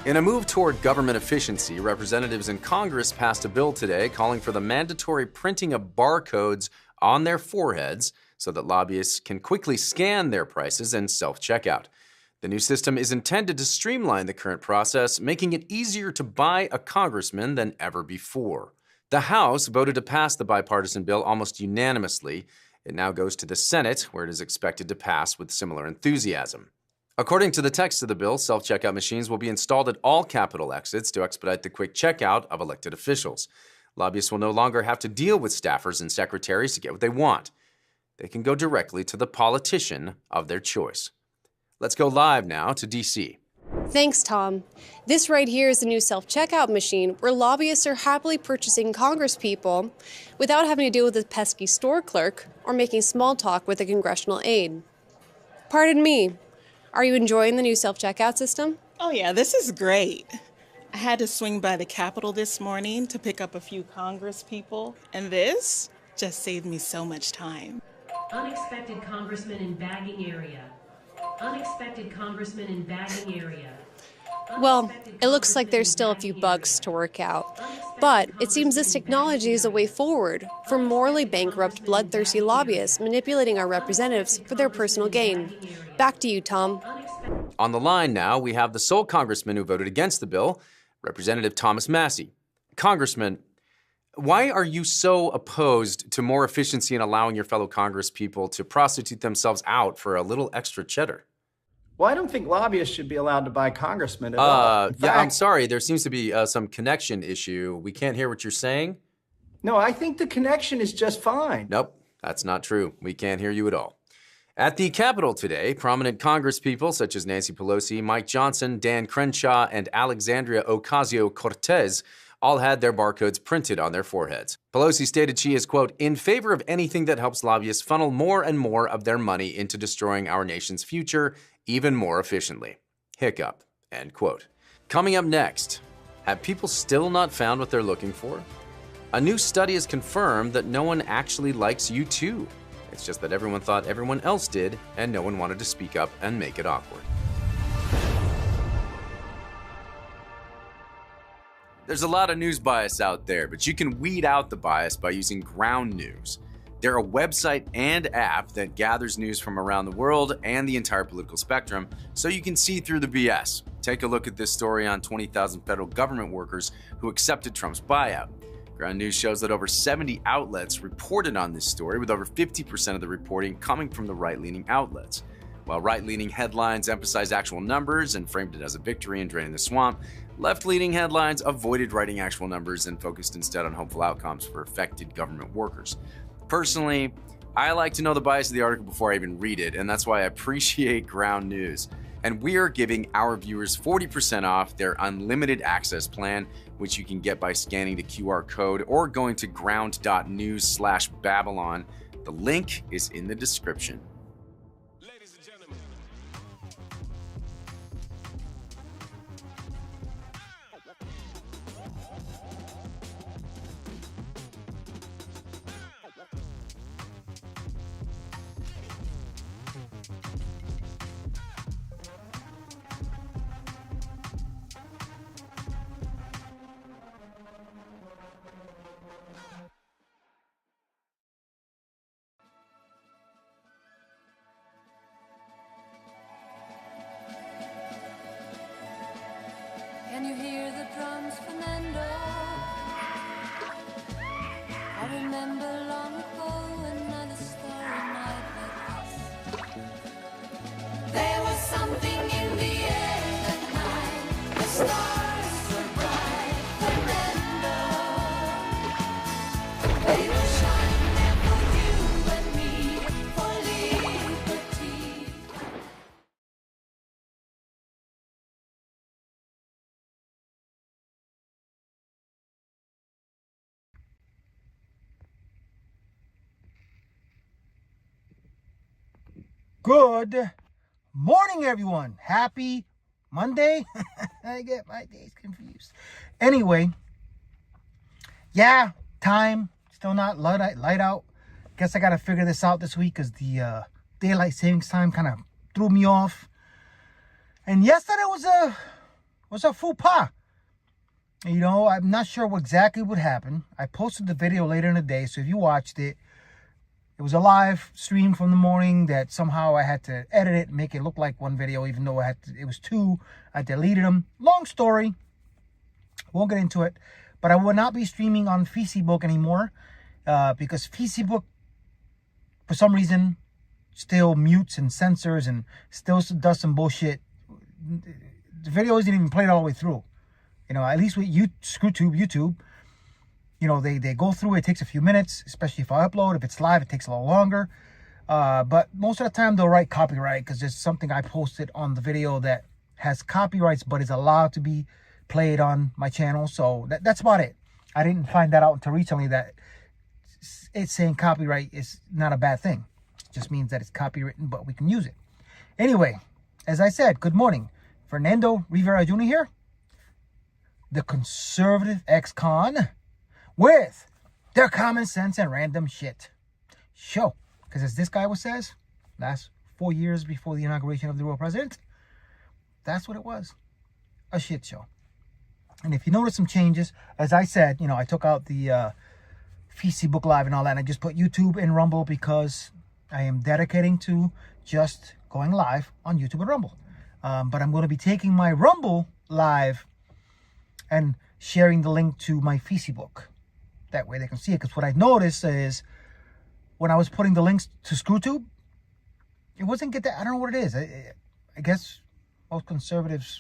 In a move toward government efficiency, representatives in Congress passed a bill today calling for the mandatory printing of barcodes on their foreheads so that lobbyists can quickly scan their prices and self-checkout. The new system is intended to streamline the current process, making it easier to buy a congressman than ever before. The House voted to pass the bipartisan bill almost unanimously. It now goes to the Senate, where it is expected to pass with similar enthusiasm. According to the text of the bill, self-checkout machines will be installed at all Capitol exits to expedite the quick checkout of elected officials. Lobbyists will no longer have to deal with staffers and secretaries to get what they want. They can go directly to the politician of their choice. Let's go live now to D.C. Thanks, Tom. This right here is a new self-checkout machine where lobbyists are happily purchasing congresspeople without having to deal with a pesky store clerk or making small talk with a congressional aide. Pardon me. Are you enjoying the new self-checkout system? Oh yeah, this is great. I had to swing by the Capitol this morning to pick up a few Congress people, and this just saved me so much time. Unexpected congressman in bagging area. Unexpected congressman in bagging area. Well, it looks like there's still a few bugs to work out. But it seems this technology is a way forward for morally bankrupt, bloodthirsty lobbyists manipulating our representatives for their personal gain. Back to you, Tom. On the line now, we have the sole congressman who voted against the bill, Representative Thomas Massie. Congressman, why are you so opposed to more efficiency in allowing your fellow congresspeople to prostitute themselves out for a little extra cheddar? Well, I don't think lobbyists should be allowed to buy congressmen at all. Yeah, I'm sorry. There seems to be some connection issue. We can't hear what you're saying. No, I think the connection is just fine. Nope, that's not true. We can't hear you at all. At the Capitol today, prominent congresspeople such as Nancy Pelosi, Mike Johnson, Dan Crenshaw, and Alexandria Ocasio-Cortez all had their barcodes printed on their foreheads. Pelosi stated she is, quote, in favor of anything that helps lobbyists funnel more and more of their money into destroying our nation's future even more efficiently. Hiccup, end quote. Coming up next, have people still not found what they're looking for? A new study has confirmed that no one actually likes U2. It's just that everyone thought everyone else did, and no one wanted to speak up and make it awkward. There's a lot of news bias out there, but you can weed out the bias by using Ground News. They're a website and app that gathers news from around the world and the entire political spectrum, so you can see through the BS. Take a look at this story on 20,000 federal government workers who accepted Trump's buyout. Ground News shows that over 70 outlets reported on this story, with over 50% of the reporting coming from the right-leaning outlets. While right-leaning headlines emphasized actual numbers and framed it as a victory in draining the swamp, left-leaning headlines avoided writing actual numbers and focused instead on hopeful outcomes for affected government workers. Personally, I like to know the bias of the article before I even read it, and that's why I appreciate Ground News. And we are giving our viewers 40% off their unlimited access plan, which you can get by scanning the QR code or going to ground.news/Babylon. The link is in the description. Ladies and gentlemen. Can you hear the drums, Fernando? I remember long ago another starry night like this. There was something in the air that night. The stars were bright, Fernando. They were shining there for you and me, for liberty. Good morning, everyone. Happy Monday. I get my days confused. Anyway, yeah, time still not light out. Guess I gotta figure this out this week because the daylight savings time kind of threw me off. And yesterday was was a faux pas. You know, I'm not sure exactly what happened. I posted the video later in the day, so if you watched it, it was a live stream from the morning that somehow I had to edit it and make it look like one video, even though it was two. I deleted them. Long story. Won't get into it. But I will not be streaming on Facebook anymore because Facebook, for some reason, still mutes and censors and still does some bullshit. The video isn't even played all the way through. You know, at least with YouTube, you know, they go through. It takes a few minutes, especially if I upload. If it's live, it takes a little longer. But most of the time, they'll write copyright because there's something I posted on the video that has copyrights but is allowed to be played on my channel. So that's about it. I didn't find that out until recently that it's saying copyright is not a bad thing. It just means that it's copywritten, but we can use it. Anyway, as I said, good morning. Fernando Rivera Jr. here, the conservative ex-con, with their common sense and random shit show. Because as this guy says, last 4 years before the inauguration of the real president, that's what it was, a shit show. And if you notice some changes, as I said, you know, I took out the Facebook Live and all that, and I just put YouTube and Rumble because I am dedicating to just going live on YouTube and Rumble. But I'm going to be taking my Rumble Live and sharing the link to my Facebook. That way they can see it. Because what I noticed is when I was putting the links to ScrewTube, it wasn't get that. I don't know what it is. I guess most conservatives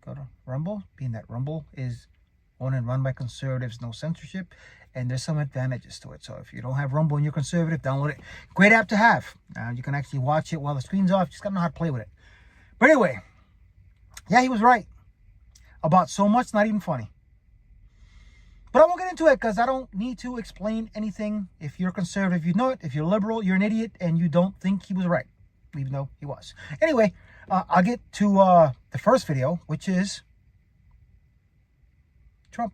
go to Rumble, being that Rumble is owned and run by conservatives, no censorship, and there's some advantages to it. So if you don't have Rumble and you're conservative, download it. Great app to have. You can actually watch it while the screen's off. You just gotta know how to play with it. But anyway, yeah, he was right about so much, not even funny. But I won't get into it because I don't need to explain anything. If you're conservative, you know it. If you're liberal, you're an idiot and you don't think he was right, even though he was. Anyway, I'll get to the first video, which is Trump.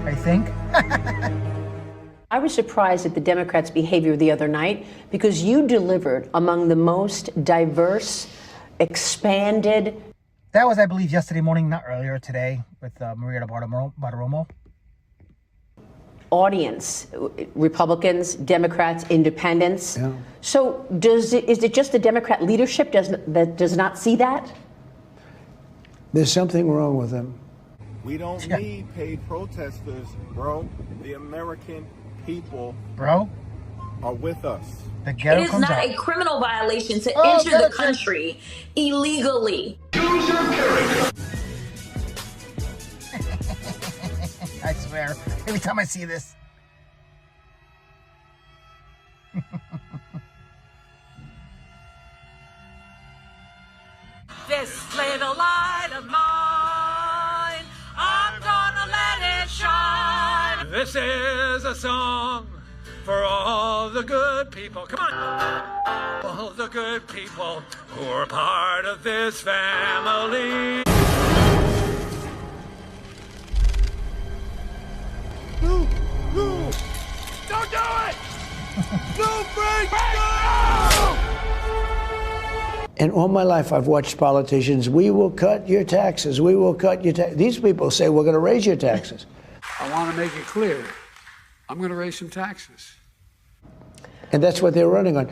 I think. I was surprised at the Democrats' behavior the other night because you delivered among the most diverse, expanded. That was, I believe, yesterday morning, not earlier today, with Maria Bartiromo. Audience, Republicans, Democrats, Independents. Yeah. So is it just the Democrat leadership that does not see that? There's something wrong with them. We don't need paid protesters, bro. The American people Bro, are with us. the It ghetto is comes not out. a criminal violation to enter the country illegally. I swear, every time I see this. This little light of mine, I'm gonna let it shine. This is a song for all the good people. Come on. All the good people who are part of this family. No, no, don't do it! No, Frank, no! And all my life, I've watched politicians. We will cut your taxes. We will cut your taxes. These people say we're going to raise your taxes. I want to make it clear. I'm going to raise some taxes. And that's what they're running on.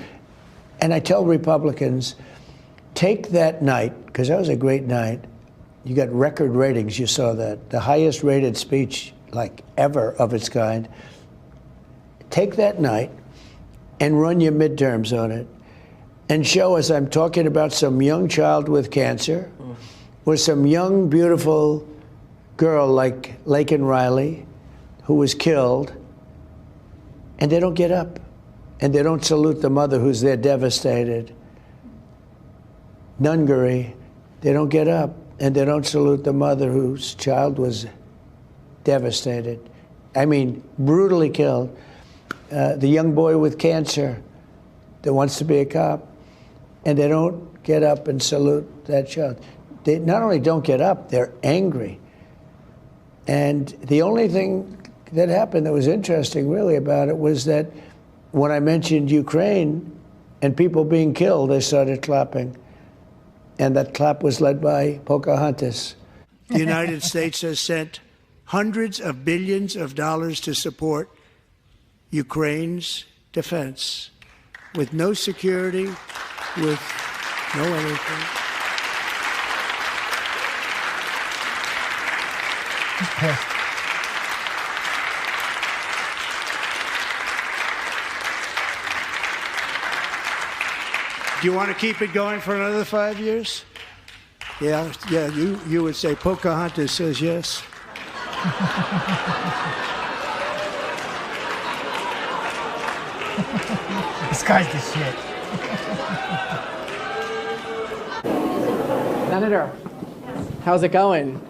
And I tell Republicans, take that night, because that was a great night. You got record ratings. You saw that. The highest rated speech, like ever of its kind. Take that night and run your midterms on it. And show us, I'm talking about some young child with cancer, or some young, beautiful girl like Laken Riley, who was killed, and they don't get up. And they don't salute the mother who's there devastated. Nungery, they don't get up. And they don't salute the mother whose child was devastated. I mean, brutally killed. The young boy with cancer that wants to be a cop. And they don't get up and salute that child. They not only don't get up, they're angry. And the only thing that happened that was interesting really about it was that when I mentioned Ukraine, and people being killed, they started clapping. And that clap was led by Pocahontas. The United States has sent hundreds of billions of dollars to support Ukraine's defense with no security, with no anything. He's pissed. Do you want to keep it going for another 5 years? Yeah, you would say Pocahontas says yes. This guy's the shit. Senator, how's it going?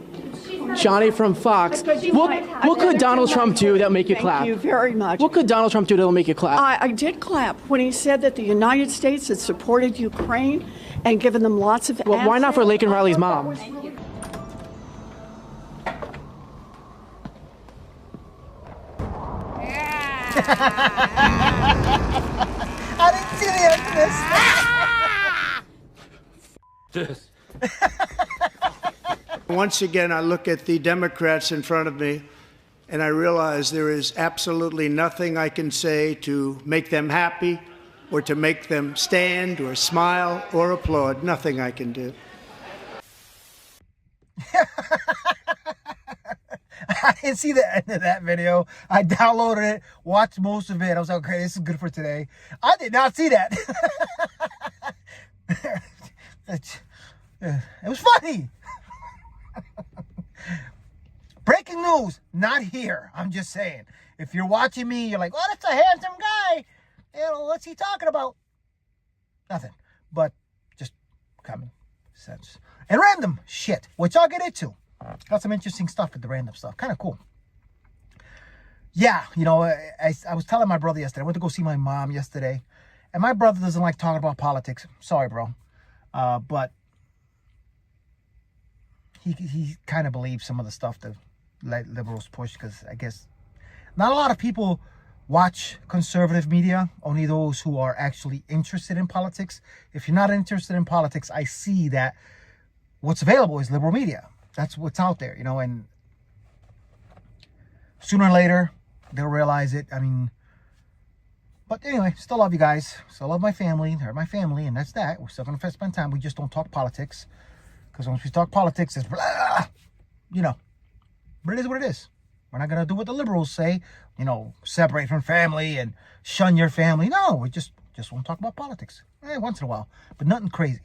Johnny from Fox. What could Donald Trump do that'll make you clap? Thank you very much. What could Donald Trump do that'll make you clap? I did clap when he said that the United States had supported Ukraine and given them lots of Well, why not for Laken Riley's mom? I didn't see the end of this. Once again, I look at the Democrats in front of me, and I realize there is absolutely nothing I can say to make them happy or to make them stand or smile or applaud. Nothing I can do. I didn't see the end of that video. I downloaded it, watched most of it. I was like, okay, this is good for today. I did not see that. It was funny. Breaking news, not here. I'm just saying. If you're watching me, you're like, oh, that's a handsome guy. You know, what's he talking about? Nothing. But just common sense. And random shit, which I'll get into. Got some interesting stuff with the random stuff. Kind of cool. Yeah, you know, I was telling my brother yesterday. I went to go see my mom yesterday. And my brother doesn't like talking about politics. Sorry, bro. But he kind of believes some of the stuff that liberals push, because I guess not a lot of people watch conservative media, only those who are actually interested in politics. If you're not interested in politics, I see that what's available is liberal media. That's what's out there, you know, and sooner or later they'll realize it. I mean, but anyway, still love you guys. Still love my family. They're my family, and that's that. We're still going to spend time. We just don't talk politics, because once we talk politics, it's blah, you know. But it is what it is. We're not going to do what the liberals say, you know, separate from family and shun your family. No, we just won't talk about politics. Once in a while, but nothing crazy.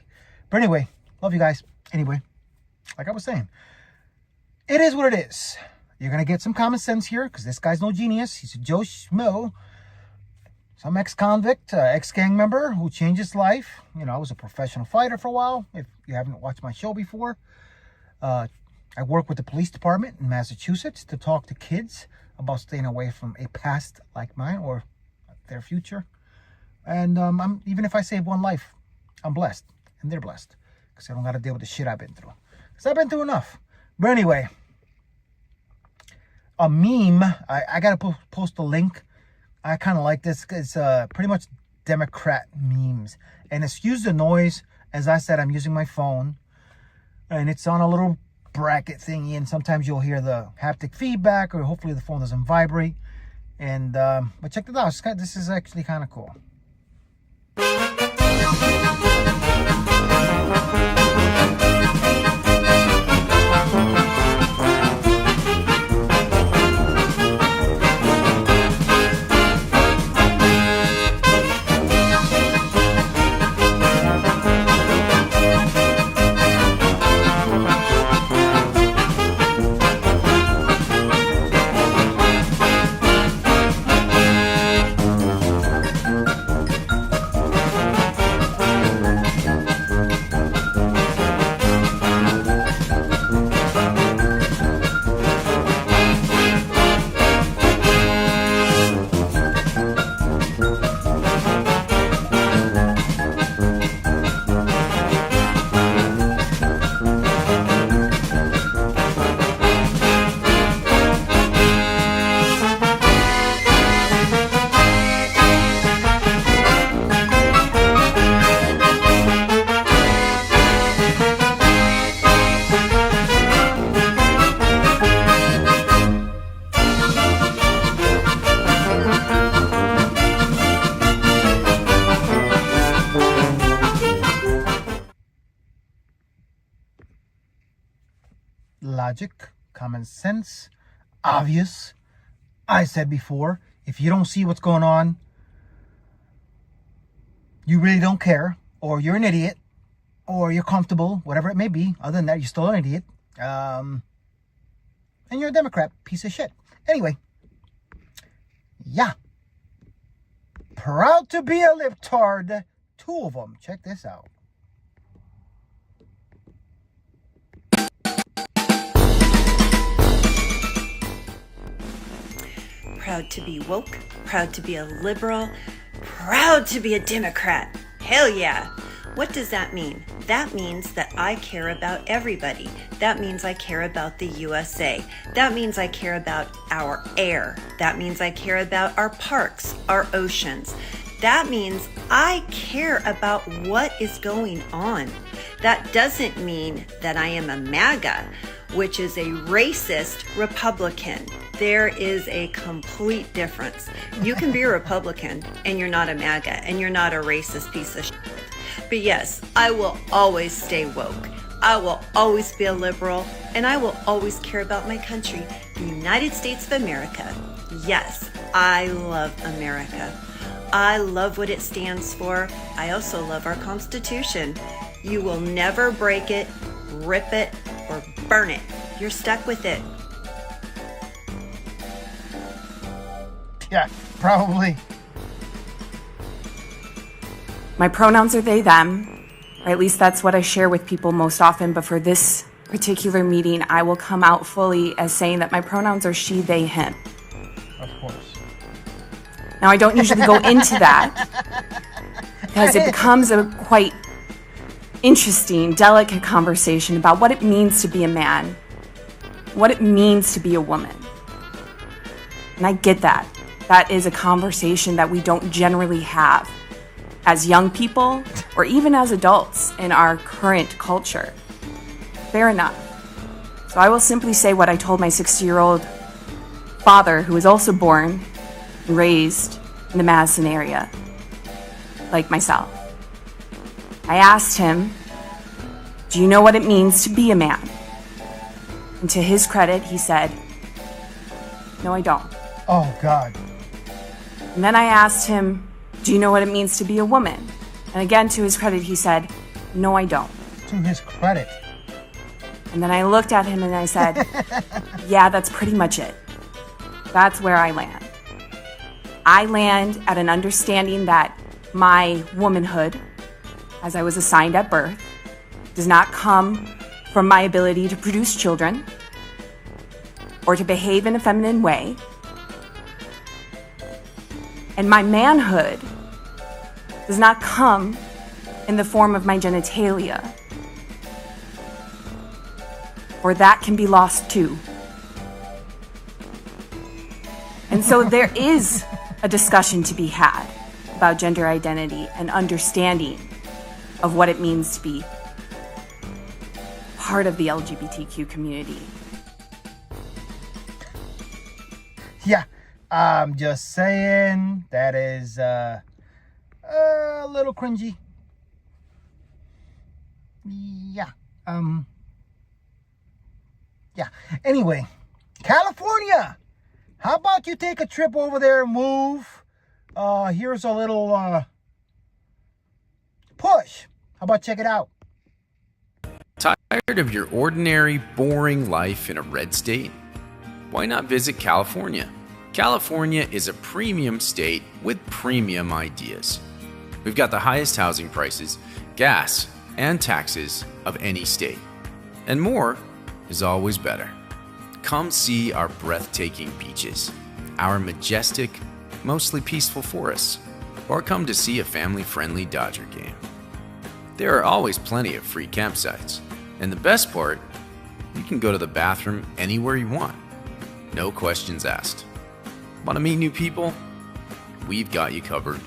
But anyway, love you guys. Anyway, like I was saying, it is what it is. You're going to get some common sense here, because this guy's no genius. He's a Joe Schmo, some ex-convict, ex-gang member who changed his life. You know, I was a professional fighter for a while, if you haven't watched my show before. I work with the police department in Massachusetts to talk to kids about staying away from a past like mine or their future. And even if I save one life, I'm blessed, and they're blessed, because I don't got to deal with the shit I've been through. Because I've been through enough. But anyway, a meme, I got to post a link. I kind of like this. It's pretty much Democrat memes. And excuse the noise. As I said, I'm using my phone, and it's on a little bracket thingy, and sometimes you'll hear the haptic feedback, or hopefully the phone doesn't vibrate. And but check it out. This is actually kind of cool. logic, common sense, obvious. I said before, if you don't see what's going on, you really don't care, or you're an idiot, or you're comfortable, whatever it may be. Other than that, you're still an idiot. And you're a Democrat, piece of shit. Anyway, yeah. Proud to be a libtard. 2 of them. Check this out. Proud to be woke, proud to be a liberal, proud to be a Democrat. Hell yeah. What does that mean? That means that I care about everybody. That means I care about the USA. That means I care about our air. That means I care about our parks, our oceans. That means I care about what is going on. That doesn't mean that I am a MAGA, which is a racist Republican. There is a complete difference. You can be a Republican and you're not a MAGA and you're not a racist piece of shit. But yes, I will always stay woke. I will always be a liberal, and I will always care about my country, the United States of America. Yes, I love America. I love what it stands for. I also love our Constitution. You will never break it, rip it, or burn it. You're stuck with it. Yeah, probably. My pronouns are they, them, or at least that's what I share with people most often, but for this particular meeting, I will come out fully as saying that my pronouns are she, they, him. Of course. Now, I don't usually go into that because it becomes a quite interesting, delicate conversation about what it means to be a man, what it means to be a woman. And I get that. That is a conversation that we don't generally have as young people or even as adults in our current culture. Fair enough. So I will simply say what I told my 60-year-old father, who was also born and raised in the Madison area, like myself. I asked him, do you know what it means to be a man? And to his credit, he said, no, I don't. Oh, God. And then I asked him, do you know what it means to be a woman? And again, to his credit, he said, no, I don't. To his credit. And then I looked at him and I said, yeah, that's pretty much it. That's where I land. I land at an understanding that my womanhood, as I was assigned at birth, does not come from my ability to produce children or to behave in a feminine way. And my manhood does not come in the form of my genitalia, or that can be lost too. And so there is a discussion to be had about gender identity and understanding of what it means to be part of the LGBTQ community. Yeah, I'm just saying that is a little cringy. Yeah. Yeah. Anyway, California. How about you take a trip over there and move? Here's a little push. How about check it out? Tired of your ordinary, boring life in a red state? Why not visit California? California is a premium state with premium ideas. We've got the highest housing prices, gas, and taxes of any state. And more is always better. Come see our breathtaking beaches, our majestic, mostly peaceful forests, or come to see a family-friendly Dodger game. There are always plenty of free campsites, and the best part, you can go to the bathroom anywhere you want. No questions asked. Want to meet new people? We've got you covered.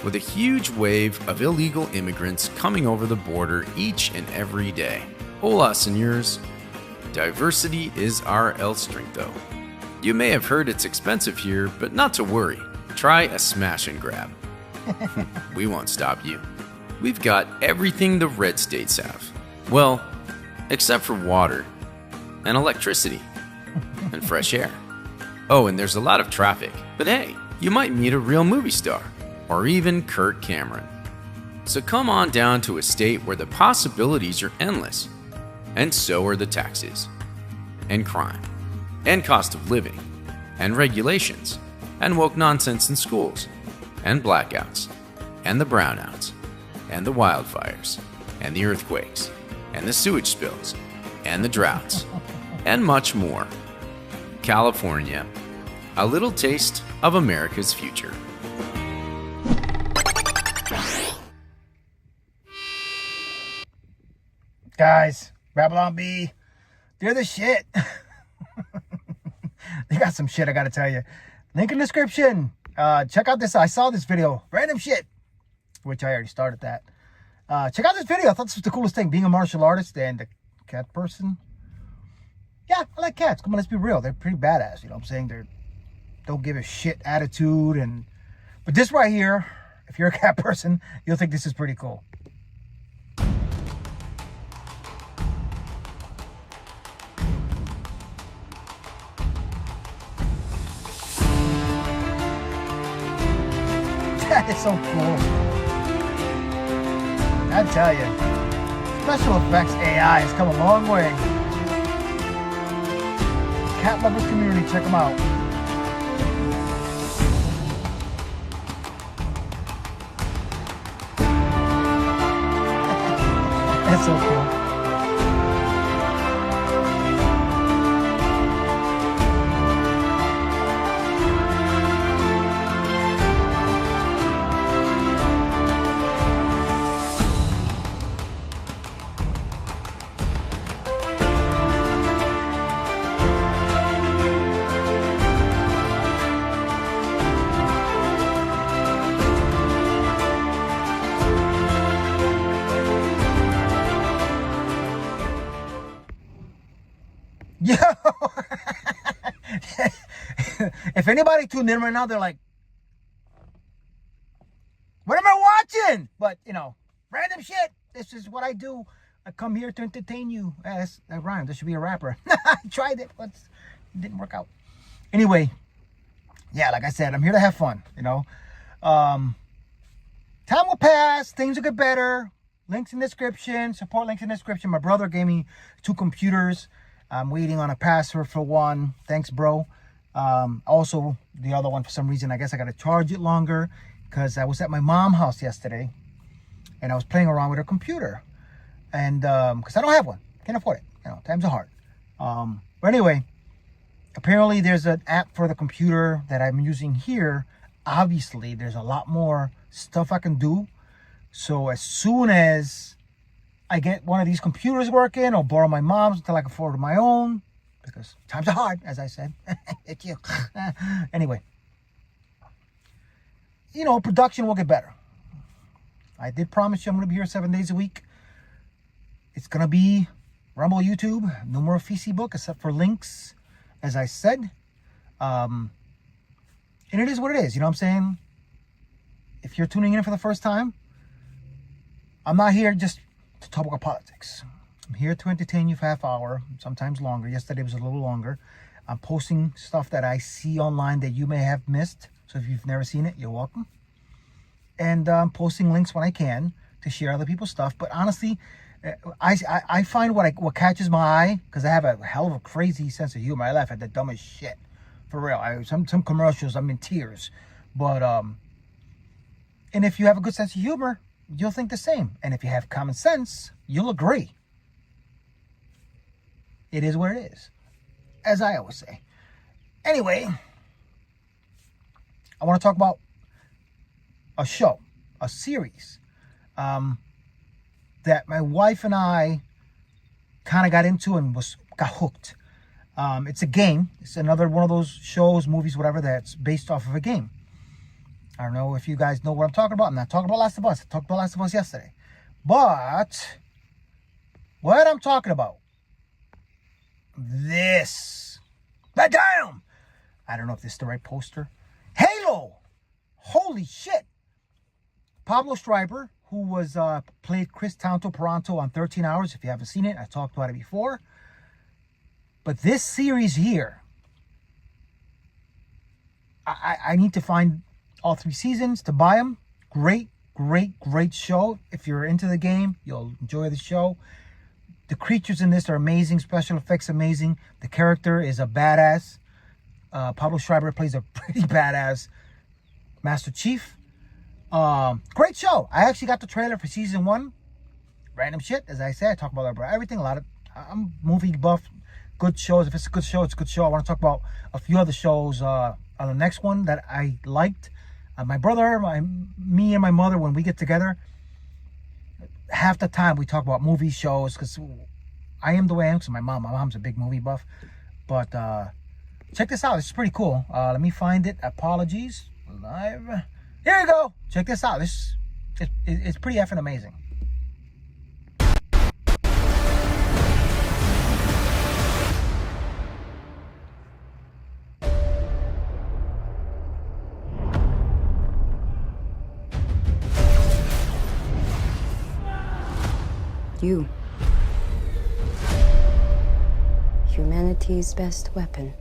With a huge wave of illegal immigrants coming over the border each and every day. Hola, senors. Diversity is our El Strengtho. You may have heard it's expensive here, but not to worry. Try a smash and grab. We won't stop you. We've got everything the red states have. Well, except for water. and electricity and fresh air. Oh, and there's a lot of traffic. But hey, you might meet a real movie star or even Kirk Cameron. So come on down to a state where the possibilities are endless. And so are the taxes, and crime, and cost of living, and regulations, and woke nonsense in schools, and blackouts, and the brownouts, and the wildfires, and the earthquakes, and the sewage spills, and the droughts, and much more. California, a little taste of America's future. Guys, Babylon B, they're the shit. They got some shit, I gotta tell you. Link in description. Check out this. I saw this video. Random shit. Which I already started that. Check out this video. I thought this was the coolest thing. Being a martial artist and a cat person. Yeah, I like cats. Come on, let's be real. They're pretty badass. You know what I'm saying? They don't give a shit attitude. But this right here, if you're a cat person, you'll think this is pretty cool. That is so cool. I tell you, special effects AI has come a long way. Cat lovers community, check them out. That's so cool. Yo! If anybody tuned in right now, they're like, what am I watching? But, you know, random shit. This is what I do. I come here to entertain you. That rhymed. There should be a rapper. I tried it, but it didn't work out. Anyway, yeah, like I said, I'm here to have fun, you know. Time will pass. Things will get better. Links in the description. Support links in the description. My brother gave me 2 computers. I'm waiting on a password for one. Thanks, bro. Also, the other one, for some reason, I guess I got to charge it longer because I was at my mom's house yesterday and I was playing around with her computer. And because I don't have one. Can't afford it. You know, times are hard. But anyway, apparently there's an app for the computer that I'm using here. Obviously, there's a lot more stuff I can do. So as soon as I get one of these computers working, I'll borrow my mom's until I can afford my own, because times are hard, as I said. It's you. Anyway, you know, production will get better. I did promise you I'm going to be here 7 days a week. It's going to be Rumble YouTube, no more Facebook except for links, as I said. And it is what it is, you know what I'm saying? If you're tuning in for the first time, I'm not here just to talk about politics. I'm here to entertain you for half hour, sometimes longer. Yesterday was a little longer. I'm posting stuff that I see online that you may have missed. So if you've never seen it, you're welcome. And I'm posting links when I can to share other people's stuff. But honestly, I find what catches my eye, because I have a hell of a crazy sense of humor. I laugh at the dumbest shit. For real. Some commercials, I'm in tears. But and if you have a good sense of humor, you'll think the same. And if you have common sense, you'll agree. It is what it is, as I always say. Anyway, I want to talk about a show, a series that my wife and I kind of got into and got hooked. It's a game. It's another one of those shows, movies, whatever, that's based off of a game. I don't know if you guys know what I'm talking about. I'm not talking about Last of Us. I talked about Last of Us yesterday. But what I'm talking about, this. But damn! I don't know if this is the right poster. Halo! Holy shit! Pablo Schreiber, who was played Chris Tanto Peranto on 13 Hours. If you haven't seen it, I talked about it before. But this series here, I need to find all 3 seasons to buy them. Great show. If you're into the game, you'll enjoy the show. The creatures in this are amazing. Special effects amazing. The character is a badass. Pablo Schreiber plays a pretty badass Master Chief. Great show. I actually got the trailer for season 1. Random shit, as I said. I talk about everything. I'm movie buff. Good shows. If it's a good show, it's a good show. I want to talk about a few other shows on the next one that I liked. My brother, me and my mother, when we get together, half the time we talk about movie shows, because I am the way I am, because my mom's a big movie buff. But check this out. This is pretty cool. Let me find it. Apologies. Live. Here you go. Check this out. It's pretty effing amazing. You. Humanity's best weapon.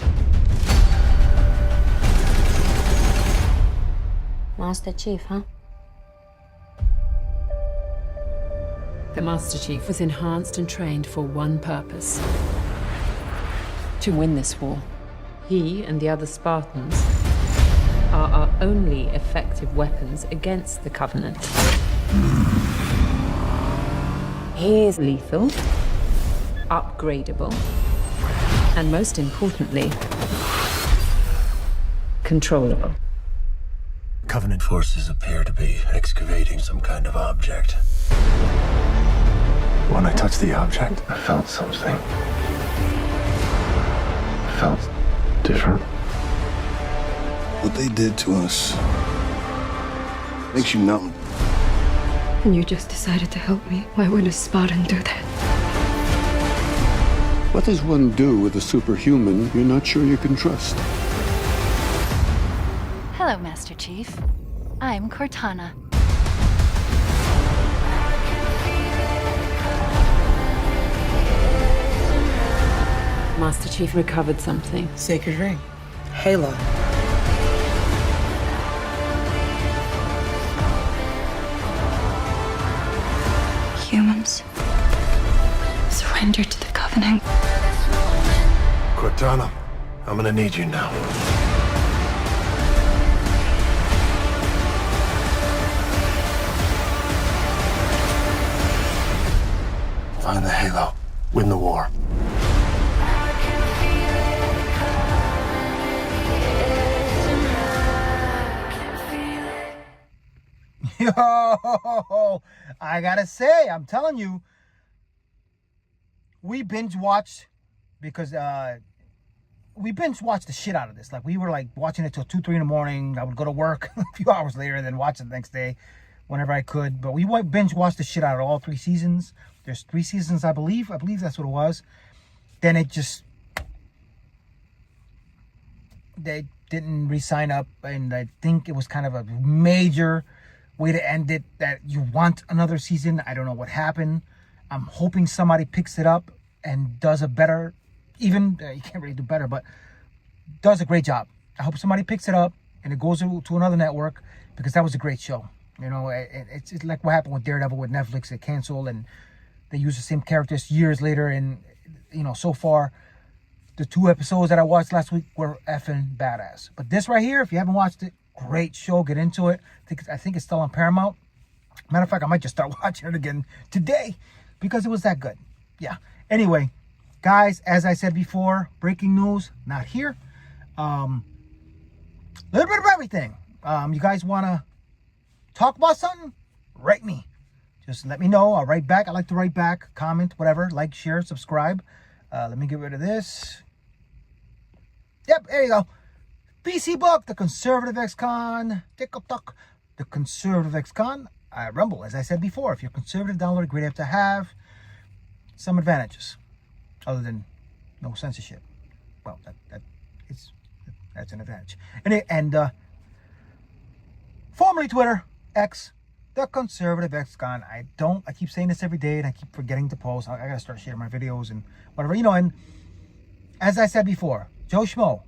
Master Chief, huh? The Master Chief was enhanced and trained for one purpose: to win this war. He and the other Spartans are our only effective weapons against the Covenant. He's lethal, upgradable, and most importantly, controllable. Covenant forces appear to be excavating some kind of object. When I touched the object, I felt something. I felt different. What they did to us makes you numb. And you just decided to help me. Why would a Spartan do that? What does one do with a superhuman you're not sure you can trust? Hello, Master Chief. I'm Cortana. Master Chief recovered something. Sacred ring. Halo. Humans. Surrender to the Covenant. Cortana, I'm gonna need you now. Find the Halo. Win the war. Yo, I gotta say, I'm telling you, we binge watched because we binge watched the shit out of this. Like, we were like watching it till 2, 3 in the morning. I would go to work a few hours later and then watch it the next day whenever I could. But we binge watched the shit out of all 3 seasons. There's 3 seasons, I believe. I believe that's what it was. Then it just, they didn't re-sign up, and I think it was kind of a major way to end it, that you want another season. I don't know what happened. I'm hoping somebody picks it up and does a better, even, you can't really do better, but does a great job. I hope somebody picks it up and it goes to another network, because that was a great show. You know, it's like what happened with Daredevil with Netflix. They canceled and they used the same characters years later. And, you know, so far, the 2 episodes that I watched last week were effing badass. But this right here, if you haven't watched it, great show. Get into it. I think it's still on Paramount. Matter of fact, I might just start watching it again today because it was that good. Yeah. Anyway, guys, as I said before, breaking news, not here. A little bit of everything. You guys want to talk about something? Write me. Just let me know. I'll write back. I like to write back, comment, whatever. Like, share, subscribe. Let me get rid of this. Yep, there you go. BC Book, The Conservative Ex-Con, TikTok, The Conservative Ex-Con, Rumble. As I said before, if you're conservative, download a great app to have. Some advantages, other than no censorship. Well, that's an advantage. And formerly Twitter, X, The Conservative Ex-Con. I keep saying this every day, and I keep forgetting to post. I gotta start sharing my videos and whatever, you know. And as I said before, Joe Schmo.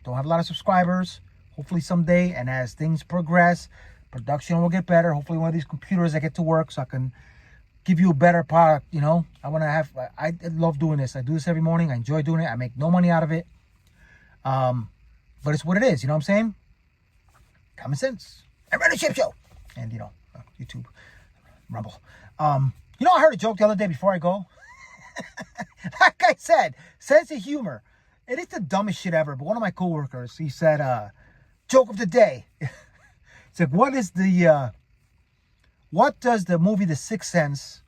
Don't have a lot of subscribers. Hopefully someday, and as things progress, production will get better. Hopefully one of these computers I get to work so I can give you a better product, you know. I love doing this. I do this every morning. I enjoy doing it. I make no money out of it. But it's what it is, you know what I'm saying? Common sense. I run a ship show. And, you know, YouTube, Rumble. You know, I heard a joke the other day before I go. Like I said, sense of humor. It is the dumbest shit ever. But one of my coworkers, he said, joke of the day. It's like, what does the movie The Sixth Sense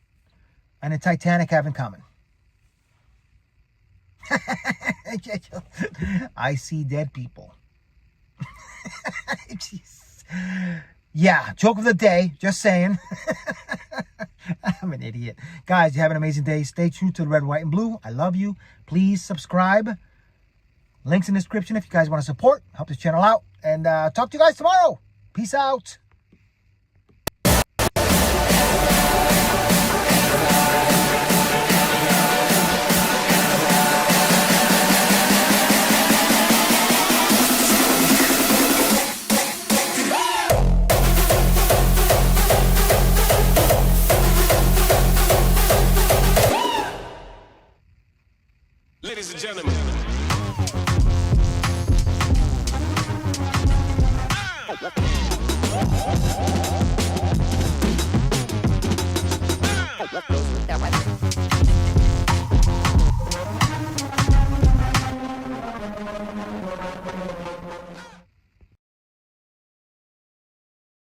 and the Titanic have in common? I see dead people. Jeez. Yeah, joke of the day. Just saying. I'm an idiot. Guys, you have an amazing day. Stay true to the red, white, and blue. I love you. Please subscribe. Links in the description if you guys want to support. Help this channel out. And talk to you guys tomorrow. Peace out. Ladies and gentlemen. Let's go.